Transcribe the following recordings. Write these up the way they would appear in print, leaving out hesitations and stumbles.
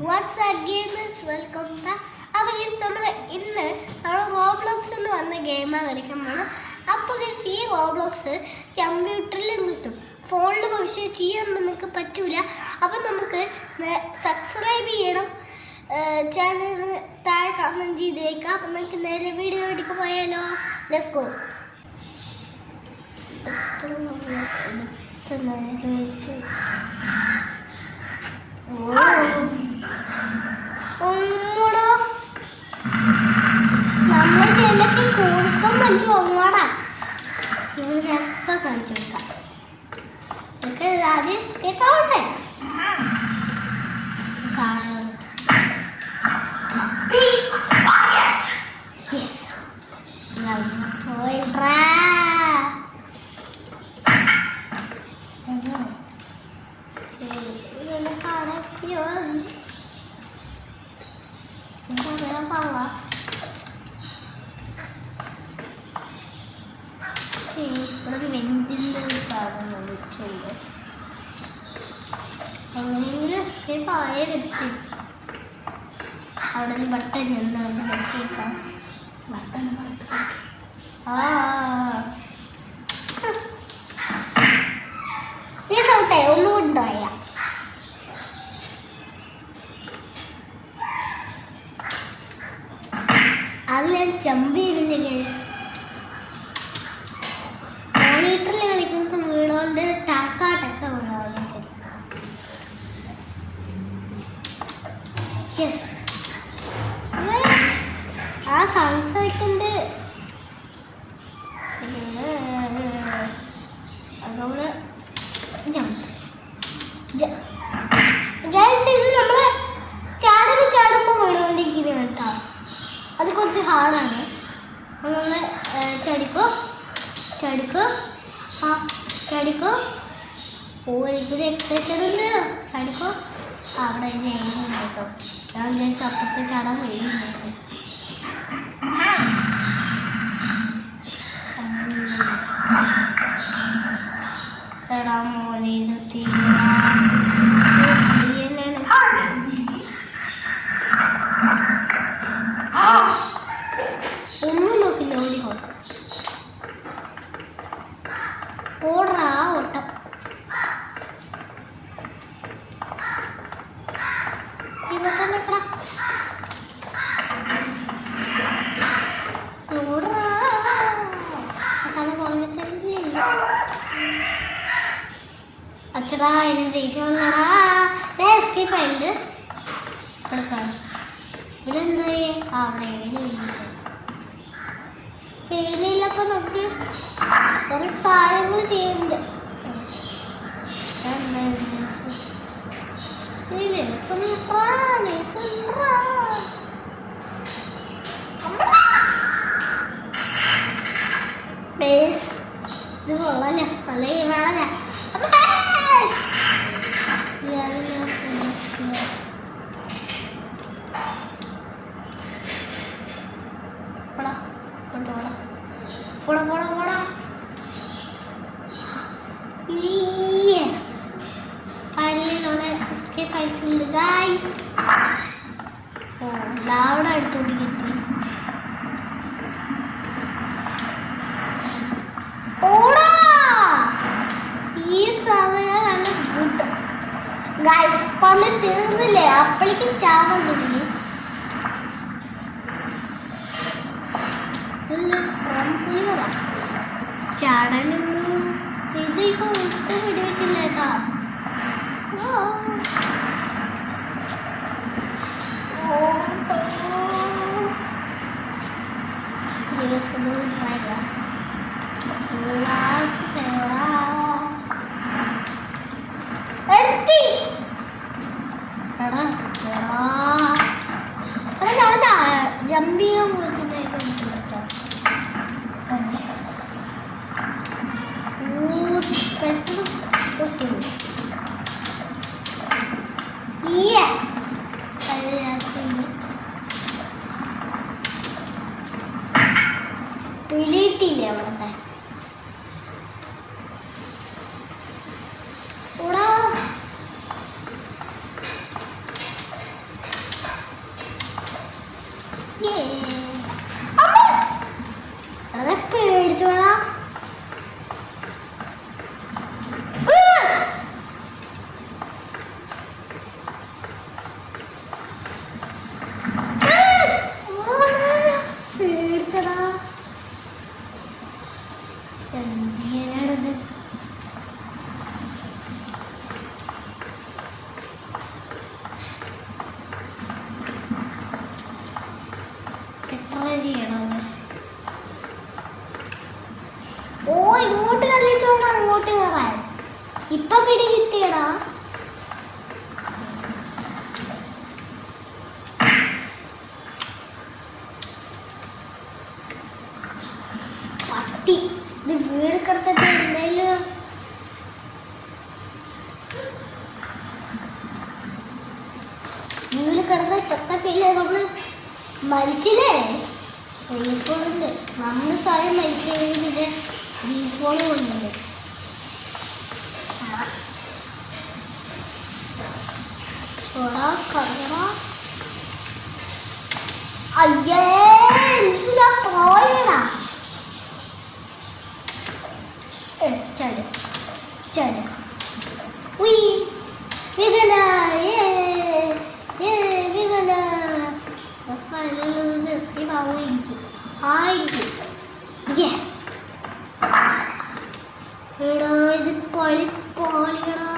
WhatsApp gamers welcome back. അപ്പോൾ നമ്മൾ ഇന്ന് റോബ്ലോക്സ് എന്ന് വന്ന ഗെയിമാണ് കളിക്കാൻ പോകണം. അപ്പോൾ ഈ റോബ്ലോക്സ് കമ്പ്യൂട്ടറിലും കിട്ടും, ഫോണിൽ പക്ഷേ ചെയ്യാൻ നമുക്ക് പറ്റൂല. അപ്പം നമുക്ക് സബ്സ്ക്രൈബ് ചെയ്യണം, ചാനലിന് താഴെ കമൻറ്റ് ചെയ്തേക്കാം. അപ്പം നമുക്ക് നേരെ വീഡിയോയിലേക്ക് പോയാലോ. Let's go. നേരെ വെച്ച് നമ്മൾ ചിലക്ക് കൂർക്കം വലിച്ചു ഒങ്ങോടാ ഇവരൊക്കെ കാണിച്ചു കൊടുക്കാം. നമുക്ക് ആദ്യം കേൾക്കാവട്ടെ. ഇവിടെ വെന്തിൻ്റെ ഒരു സാധനം വെച്ചുണ്ട്. എങ്ങനെയെങ്കിലും എസ്കേപ്പ് ആയേ വെച്ച് അവിടെ ഒരു ബട്ടൺ നിന്ന് വെച്ചേക്കാം. ബട്ടൺ ഈ സൗട്ടേ ഒന്നും ഉണ്ടായ അത് ഞാൻ ചമ്പിയിടില്ലേ. മോണിറ്ററിൽ കളിക്കുന്നത് വീണോണ്ട് ടാക്കാട്ടൊക്കെ വീണോണ്ട്. ആ സൺസെറ്റിൻ്റെ നമ്മള് ഇത് നമ്മൾ ചാടുമ്പോൾ വീണുകൊണ്ടിരിക്കുന്നത് കേട്ടോ. അത് കുറച്ച് ഹാർഡാണ്. നമ്മൾ ചടിക്കോ എനിക്കൊരു എക്സൈറ്റഡ് ഉണ്ട്. ചടിക്കോ അവിടെ ചെയ്യുന്നുണ്ട് കേട്ടോ. ഞാൻ വിചാരിച്ചു അപ്പുറത്തെ ചാടാൻ കഴിയുന്നുണ്ട്. എടാ മോനെ ഇത് ഒന്നും നോക്കില്ല, ഓടിക്കോ ഓടാ ഓട്ടം. അച്ഛടാ അതിന് ദേഷ്യമുള്ളടാ. എസ്കേപ്പ് ആയിട്ട് എടുക്കാം. ഇവിടെ എന്തായി അവിടെ പേരില്ലപ്പോ നമുക്ക് കുറെ കാര്യങ്ങൾ ചെയ്യുന്നുണ്ട്. ഇത് കൊള്ളാല്ല, നല്ല ഗെയിമാണല്ല. അവിടെ അടുത്തോട്ട് എത്തി. ഓടാ ഈ സാധനം നല്ല ഗുഡ് ഗൈസ്. പണ്ട് തീർന്നില്ലേ, അപ്പോഴേക്കും ചാവാൻ തുടങ്ങി. ചാടാനൊന്നും ഇത് ഇപ്പൊ ഒട്ടും പിടിവെച്ചില്ല കേട്ടോ. ജമ്പ് ചെയ്യാൻ പോയിട്ടുണ്ടായിട്ട് പിടിയിട്ടില്ലേ അവിടുത്തെ. പേടിച്ചോളാ പേടിച്ചടാ എന്തിനാണത് ചെയ്യണം ഓ ഇങ്ങോട്ട് കളിച്ചോടാ അങ്ങോട്ട് കയറാൻ ഇപ്പൊ പിടി കിട്ടിയടാ പട്ടി ഇത് വീട് കിടത്തിട്ട് എന്തായാലും വീട് കിടന്ന ചത്തപ്പില്ലേ നമ്മള് മരിച്ചില്ലേ റീഫോളുണ്ട് നമ്മൾ സ്വയം മരിക്കുന്നത് പിന്നെ റീഫോള് കൊണ്ടുണ്ട് അയ്യേ എന്തിനാ പോയടാ ചട് ചട് ഉയ് വികല വികല ആയിരിക്കും യെസ് എടാ ഇത് പൊളിക്കടാ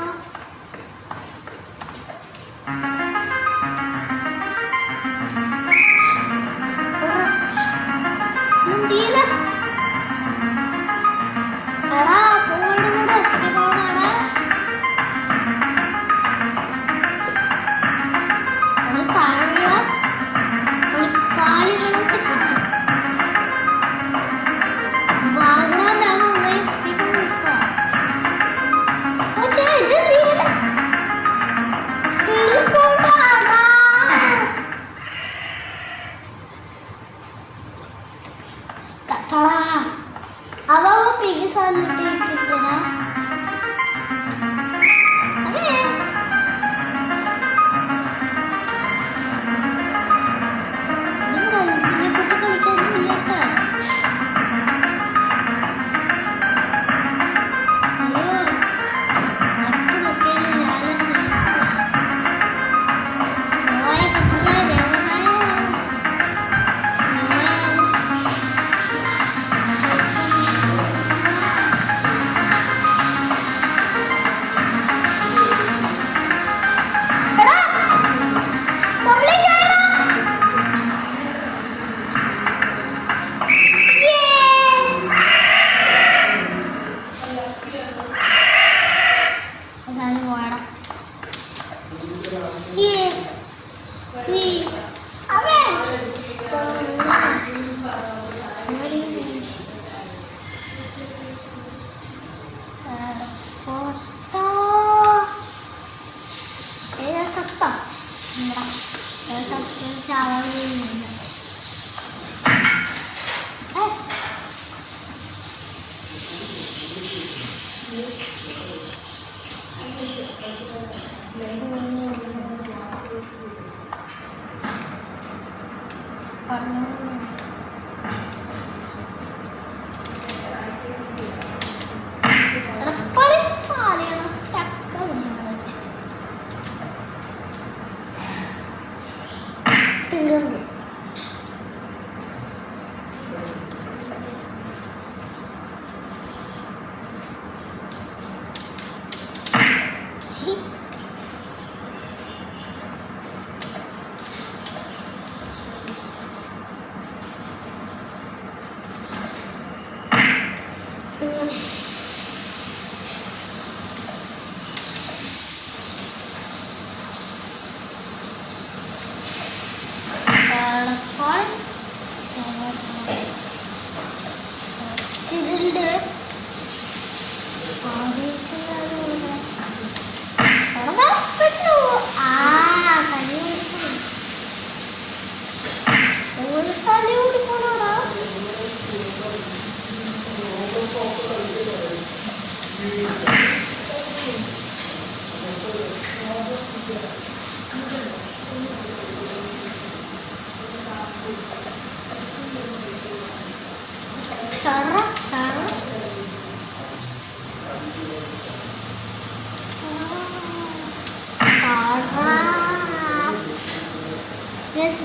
അവ പിഗ് സാധനത്തിട്ടാ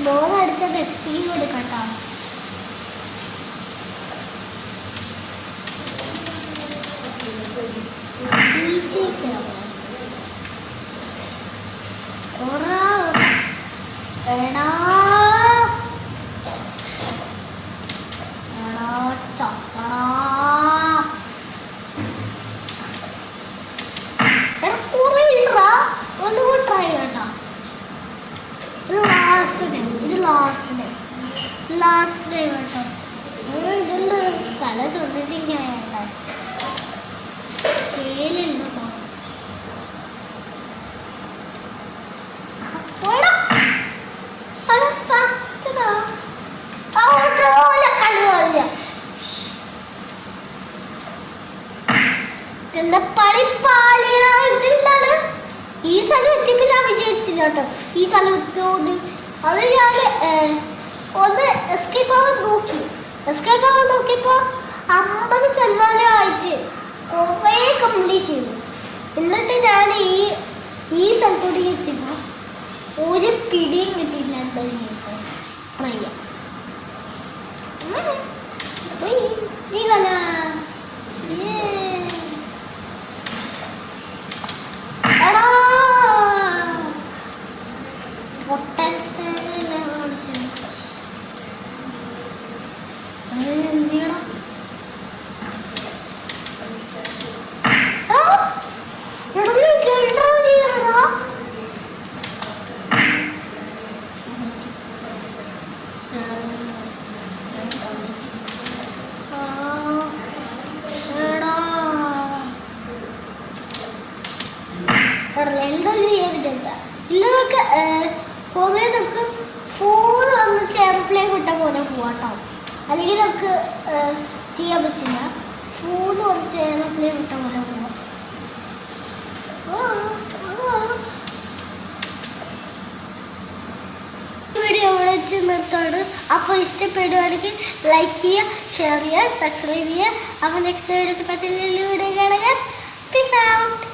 ബോറടിച്ചത് എക്സ്ട്രീം എടുക്കട്ടോ. ഒന്നുകൂടി ട്രൈ കേട്ടോ. ലാസ്റ്റ് ഡേ കേട്ടോ. ഇതെന്താ തല ചൊന്നിച്ചിരിക്കാനായിട്ടോ. കേളില്ല എന്താണ് ഈ സ്ഥലം എത്തിയപ്പോ ഞാൻ വിചാരിച്ചില്ല കേട്ടോ. ഈ സ്ഥലം എത്തുമോന്ന്. അത് ഞാൻ ഒന്ന് എസ്കേപ്പ് ആവാൻ നോക്കിയപ്പോ 50 ചെന്നാലേ വായിച്ച് കുറേ കംപ്ലീറ്റ് ചെയ്തു. എന്നിട്ട് ഞാൻ ഈ സ്ഥലത്തോട്ട് എത്തിയപ്പോ ഒരു പിടിയും കിട്ടിയില്ല. എന്താ ചെയ്യുന്നത് ട്രൈ ചെയ്യാം. നീ കല ഇല്ലതൊക്കെ പൊതുവെ നമുക്ക് ഫോൺ വന്ന് ചെറുപ്പിലേക്ക് വിട്ട പോലെ പോവാട്ടോ. അല്ലെങ്കിൽ നമുക്ക് ചെയ്യാൻ പറ്റില്ല. ഫോൺ വന്ന് ചെറുപ്പിലേക്ക് വിട്ട പോലെ പോവാം. വീഡിയോ ഇവിടെ വെച്ച് നിർത്താണ്. അപ്പോൾ ഇഷ്ടപ്പെടുവാണെങ്കിൽ ലൈക്ക് ചെയ്യുക, ഷെയർ ചെയ്യുക, സബ്സ്ക്രൈബ് ചെയ്യുക. അപ്പോൾ നെക്സ്റ്റ് വീഡിയോ പറ്റില്ല വീഡിയോ കാണുക. Peace out.